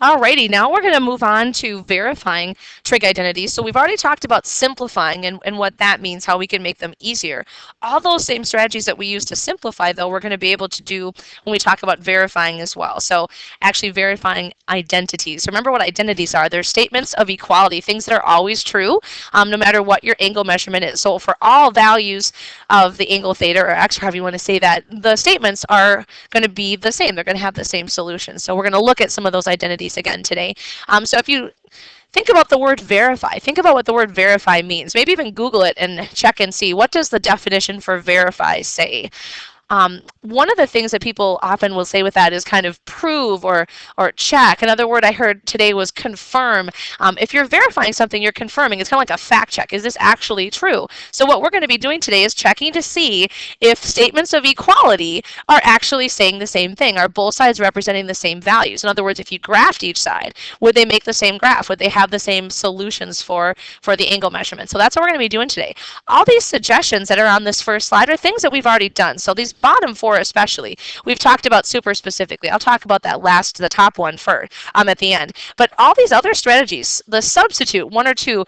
Alrighty, now we're going to move on to verifying trig identities. So we've already talked about simplifying and what that means, how we can make them easier. All those same strategies that we use to simplify, though, we're going to be able to do when we talk about verifying as well. So actually verifying identities. Remember what identities are. They're statements of equality, things that are always true, no matter what your angle measurement is. So for all values of the angle theta, or x, or however you want to say that, the statements are going to be the same. They're going to have the same solution. So we're going to look at some of those identities again today. So if you think about the word verify, think about what the word verify means. Maybe even Google it and check and see, what does the definition for verify say? One of the things that people often will say with that is kind of prove or check. Another word I heard today was confirm. If you're verifying something, you're confirming. It's kind of like a fact check. Is this actually true? So what we're going to be doing today is checking to see if statements of equality are actually saying the same thing. Are both sides representing the same values? In other words, if you graphed each side, would they make the same graph? Would they have the same solutions for the angle measurement? So that's what we're going to be doing today. All these suggestions that are on this first slide are things that we've already done. So these bottom four especially, we've talked about super specifically. I'll talk about that last, the top one first, at the end. But all these other strategies, the substitute, one or two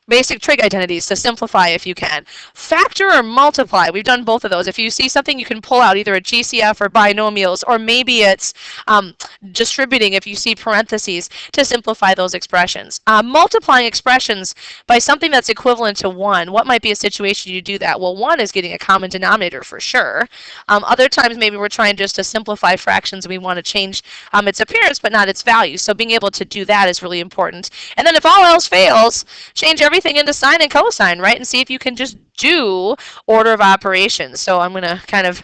basic trig identities to simplify if you can. Factor or multiply, we've done both of those. If you see something, you can pull out either a GCF or binomials, or maybe it's distributing if you see parentheses to simplify those expressions. Multiplying expressions by something that's equivalent to 1. What might be a situation you do that? Well, 1 is getting a common denominator for sure. Other times maybe we're trying just to simplify fractions and we want to change its appearance but not its value. So being able to do that is really important. And then if all else fails, change everything into sine and cosine, right? And see if you can just do order of operations. So I'm going to kind of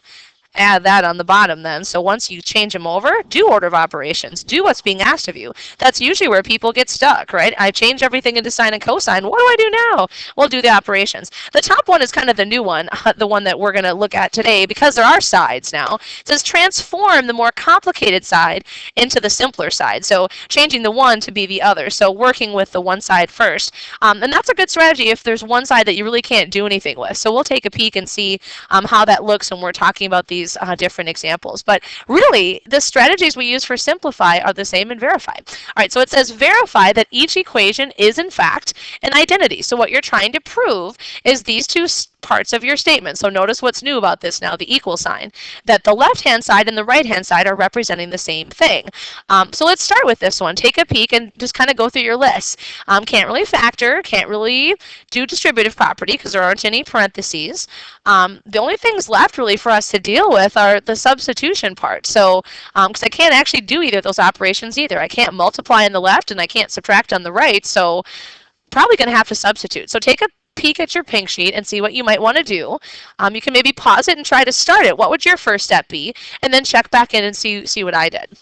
add that on the bottom then. So once you change them over, do order of operations. Do what's being asked of you. That's usually where people get stuck, right? I change everything into sine and cosine. What do I do now? We'll do the operations. The top one is kind of the new one, the one that we're going to look at today, because there are sides now. It says transform the more complicated side into the simpler side. So changing the one to be the other. So working with the one side first. And that's a good strategy if there's one side that you really can't do anything with. So we'll take a peek and see how that looks when we're talking about these different examples. But really, the strategies we use for simplify are the same in verify. All right, so it says verify that each equation is in fact an identity. So what you're trying to prove is these two parts of your statement. So notice what's new about this now, the equal sign, that the left-hand side and the right-hand side are representing the same thing. So let's start with this one. Take a peek and just kind of go through your list. Can't really factor, can't really do distributive property because there aren't any parentheses. The only things left really for us to deal with are the substitution part. So because I can't actually do either of those operations either. I can't multiply on the left and I can't subtract on the right. So probably going to have to substitute. So take a peek at your pink sheet and see what you might want to do. You can maybe pause it and try to start it. What would your first step be? And then check back in and see what I did.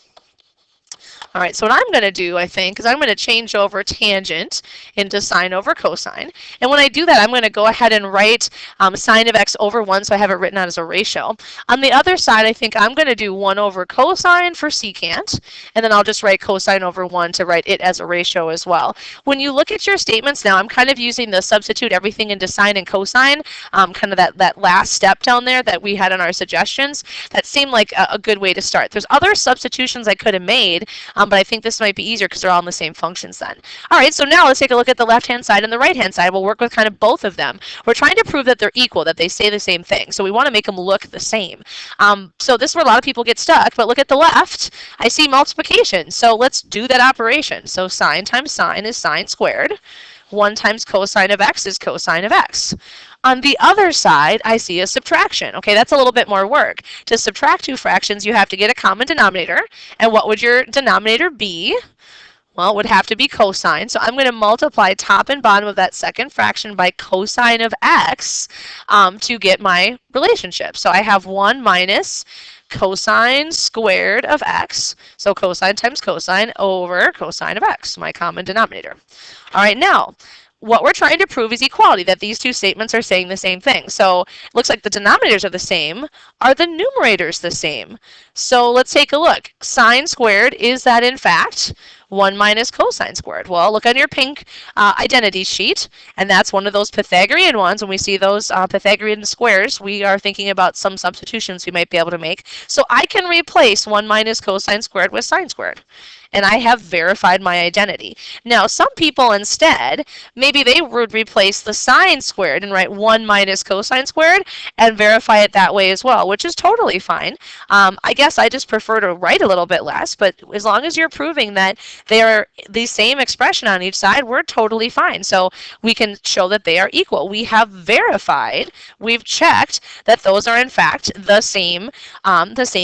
All right, so what I'm going to do, I think, is I'm going to change over tangent into sine over cosine. And when I do that, I'm going to go ahead and write sine of x over 1, so I have it written out as a ratio. On the other side, I think I'm going to do 1 over cosine for secant, and then I'll just write cosine over 1 to write it as a ratio as well. When you look at your statements now, I'm kind of using the substitute everything into sine and cosine, kind of that last step down there that we had in our suggestions. That seemed like a good way to start. There's other substitutions I could have made, but I think this might be easier because they're all in the same functions then. All right, so now let's take a look at the left-hand side and the right-hand side. We'll work with kind of both of them. We're trying to prove that they're equal, that they say the same thing. So we want to make them look the same. So this is where a lot of people get stuck, but look at the left. I see multiplication. So let's do that operation. So sine times sine is sine squared. 1 times cosine of x is cosine of x. On the other side, I see a subtraction. Okay, that's a little bit more work. To subtract two fractions, you have to get a common denominator. And what would your denominator be? Well, it would have to be cosine. So I'm going to multiply top and bottom of that second fraction by cosine of x to get my relationship. So I have 1 minus cosine squared of x, so cosine times cosine over cosine of x, my common denominator. All right, now, what we're trying to prove is equality, that these two statements are saying the same thing. So it looks like the denominators are the same. Are the numerators the same? So let's take a look. Sine squared, is that in fact 1 minus cosine squared? Well, look on your pink identity sheet, and that's one of those Pythagorean ones. When we see those Pythagorean squares, we are thinking about some substitutions we might be able to make. So I can replace 1 minus cosine squared with sine squared. and I have verified my identity. Now, some people instead, maybe they would replace the sine squared and write 1 minus cosine squared and verify it that way as well, which is totally fine. I guess I just prefer to write a little bit less, but as long as you're proving that they are the same expression on each side, we're totally fine. So we can show that they are equal. We have verified, we've checked that those are in fact the same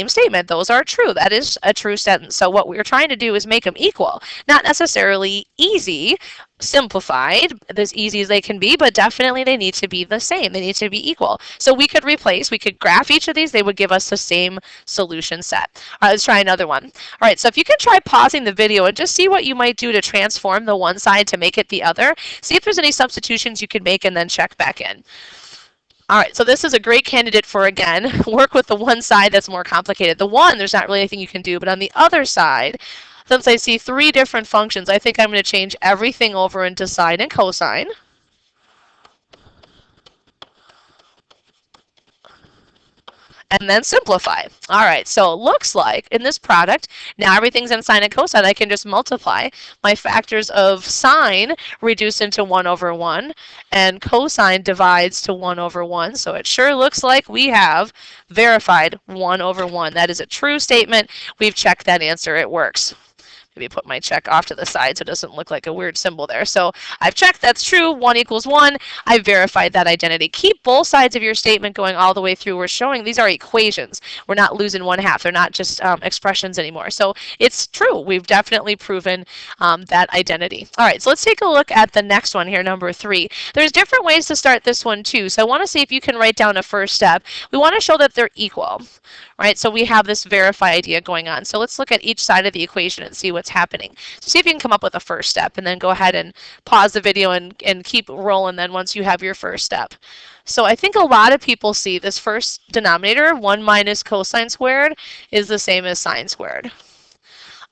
statement. Those are true. That is a true sentence. So what we're trying to do is make them equal. Not necessarily easy, simplified, as easy as they can be, but definitely they need to be the same. They need to be equal. So we could graph each of these, they would give us the same solution set. All right, let's try another one. All right, so if you can try pausing the video and just see what you might do to transform the one side to make it the other, see if there's any substitutions you could make and then check back in. All right, so this is a great candidate for, again, work with the one side that's more complicated. The one, there's not really anything you can do, but on the other side, since I see 3 different functions, I think I'm going to change everything over into sine and cosine. And then simplify. All right, so it looks like in this product, now everything's in sine and cosine. I can just multiply. My factors of sine reduce into 1 over 1, and cosine divides to 1 over 1. So it sure looks like we have verified 1 over 1. That is a true statement. We've checked that answer. It works. Maybe put my check off to the side so it doesn't look like a weird symbol there. So I've checked that's true, 1 equals 1. I've verified that identity. Keep both sides of your statement going all the way through. We're showing these are equations. We're not losing 1/2. They're not just expressions anymore. So it's true. We've definitely proven that identity. All right, so let's take a look at the next one here, number 3. There's different ways to start this one too. So I want to see if you can write down a first step. We want to show that they're equal. Right, so we have this verify idea going on. So let's look at each side of the equation and see what's happening. So see if you can come up with a first step, and then go ahead and pause the video and keep rolling then once you have your first step. So I think a lot of people see this first denominator, 1 minus cosine squared, is the same as sine squared.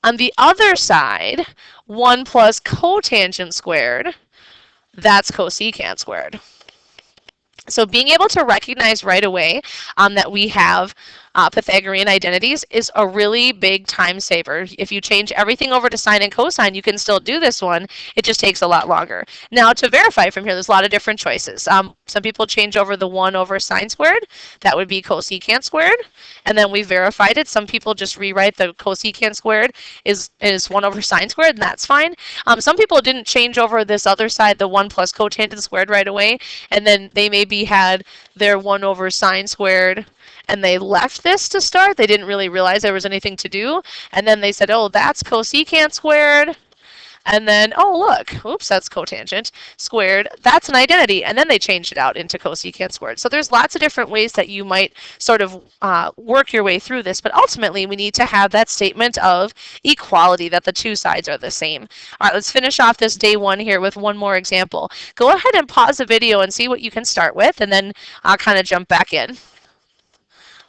On the other side, 1 plus cotangent squared, that's cosecant squared. So being able to recognize right away that we have Pythagorean identities is a really big time saver. If you change everything over to sine and cosine, you can still do this one. It just takes a lot longer. Now to verify from here, there's a lot of different choices. Some people change over the 1 over sine squared. That would be cosecant squared. And then we verified it. Some people just rewrite the cosecant squared is 1 over sine squared, and that's fine. Some people didn't change over this other side, the 1 plus cotangent squared right away, and then they maybe had their 1 over sine squared and they left this to start. They didn't really realize there was anything to do. And then they said, oh, that's cosecant squared. And then, oh, look, oops, that's cotangent squared. That's an identity. And then they changed it out into cosecant squared. So there's lots of different ways that you might sort of work your way through this. But ultimately, we need to have that statement of equality, that the two sides are the same. All right, let's finish off this day 1 here with one more example. Go ahead and pause the video and see what you can start with, and then I'll kind of jump back in.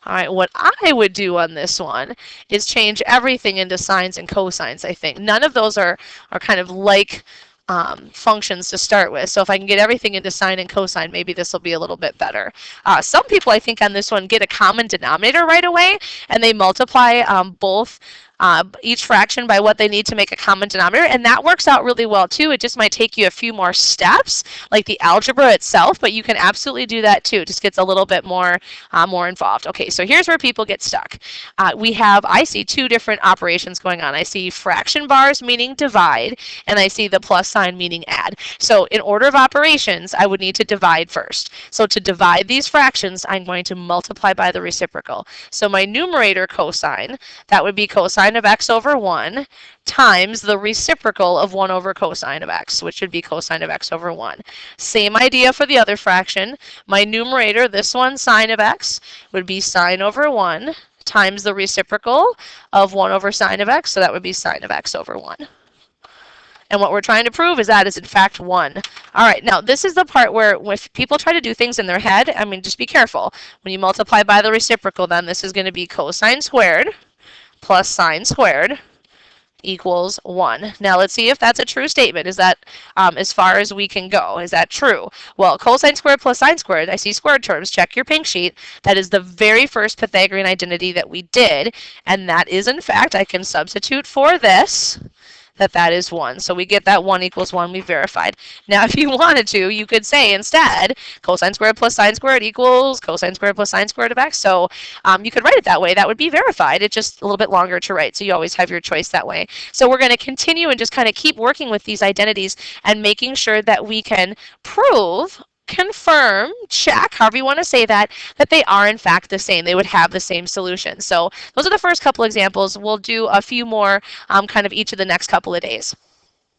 All right, what I would do on this one is change everything into sines and cosines, I think. None of those are kind of like functions to start with. So if I can get everything into sine and cosine, maybe this will be a little bit better. Some people, I think, on this one get a common denominator right away, and they multiply both each fraction by what they need to make a common denominator, and that works out really well too. It just might take you a few more steps, like the algebra itself, but you can absolutely do that too. It just gets a little bit more involved. Okay, so here's where people get stuck. I see 2 different operations going on. I see fraction bars meaning divide, and I see the plus sign meaning add. So in order of operations, I would need to divide first. So to divide these fractions, I'm going to multiply by the reciprocal. So my numerator cosine, that would be cosine of x over 1 times the reciprocal of 1 over cosine of x, which would be cosine of x over 1. Same idea for the other fraction. My numerator, this one, sine of x, would be sine over 1 times the reciprocal of 1 over sine of x, so that would be sine of x over 1. And what we're trying to prove is that is in fact 1. All right, now this is the part where if people try to do things in their head, I mean, just be careful. When you multiply by the reciprocal, then this is going to be cosine squared plus sine squared equals 1. Now let's see if that's a true statement. Is that as far as we can go? Is that true? Well, cosine squared plus sine squared, I see squared terms, check your pink sheet. That is the very first Pythagorean identity that we did, and that is in fact, I can substitute for this, that is 1. So we get that 1 equals 1 we verified. Now if you wanted to, you could say instead cosine squared plus sine squared equals cosine squared plus sine squared of x. So you could write it that way. That would be verified. It's just a little bit longer to write, so you always have your choice that way. So we're going to continue and just kind of keep working with these identities and making sure that we can prove, confirm, check, however you want to say that they are in fact the same. They would have the same solution. So those are the first couple examples. We'll do a few more kind of each of the next couple of days.